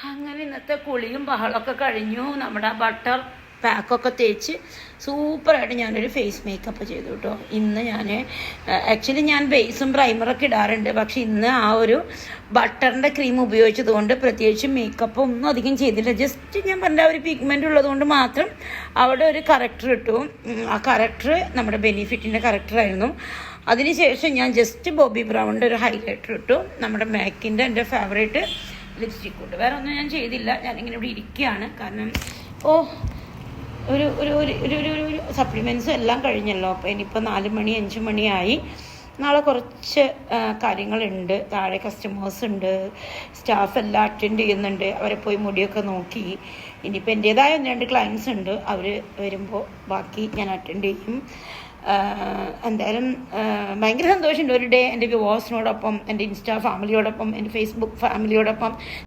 അങ്ങനെ ഇന്നത്തെ കുളിയും ബഹളമൊക്കെ കഴിഞ്ഞു. നമ്മുടെ ബട്ടർ പാക്കൊക്കെ തേച്ച് സൂപ്പറായിട്ട് ഞാനൊരു ഫേസ് മേക്കപ്പ് ചെയ്തു കേട്ടോ. ഇന്ന് ആക്ച്വലി ഞാൻ ബേസും പ്രൈമറൊക്കെ ഇടാറുണ്ട്, പക്ഷെ ഇന്ന് ആ ഒരു ബട്ടറിൻ്റെ ക്രീം ഉപയോഗിച്ചത് കൊണ്ട് പ്രത്യേകിച്ച് മേക്കപ്പ് ഒന്നും അധികം ചെയ്തില്ല. ജസ്റ്റ് ഞാൻ പറഞ്ഞ ഒരു പിഗ്മെൻ്റ് ഉള്ളതുകൊണ്ട് മാത്രം അവിടെ ഒരു കറക്റ്റർ ഇട്ടു. ആ കറക്റ്റർ നമ്മുടെ ബെനിഫിറ്റിൻ്റെ കറക്റ്ററായിരുന്നു. അതിനുശേഷം ഞാൻ ജസ്റ്റ് ബോബി ബ്രൗണിൻ്റെ ഒരു ഹൈലൈറ്റർ ഇട്ടു. നമ്മുടെ മാക്കിൻ്റെ എൻ്റെ ഫേവറേറ്റ് ലിപ്സ്റ്റിക് ഇട്ടു. വേറെ ഒന്നും ഞാൻ ചെയ്തില്ല. ഞാനിങ്ങനെ ഇവിടെ ഇരിക്കുകയാണ്. കാരണം ഒരു ഒരു ഒരു ഒരു ഒരു ഒരു സപ്ലിമെൻറ്റ്സും എല്ലാം കഴിഞ്ഞല്ലോ. അപ്പോൾ ഇനിയിപ്പോൾ 4 മണി 5 മണിയായി. നാളെ കുറച്ച് കാര്യങ്ങളുണ്ട്. താഴെ കസ്റ്റമേഴ്സ് ഉണ്ട്, സ്റ്റാഫ് എല്ലാം അറ്റൻഡ് ചെയ്യുന്നുണ്ട്. അവരെ പോയി മുടിയൊക്കെ നോക്കി. ഇനിയിപ്പോൾ എൻ്റേതായ 1-2 ക്ലയൻസ് ഉണ്ട്. അവർ വരുമ്പോൾ ബാക്കി ഞാൻ അറ്റൻഡ് ചെയ്യും. എന്തായാലും ഭയങ്കര സന്തോഷമുണ്ട്. ഒരു ഡേ എൻ്റെ വ്യൂവേഴ്സിനോടൊപ്പം, എൻ്റെ ഇൻസ്റ്റാ ഫാമിലിയോടൊപ്പം, എൻ്റെ ഫേസ്ബുക്ക് ഫാമിലിയോടൊപ്പം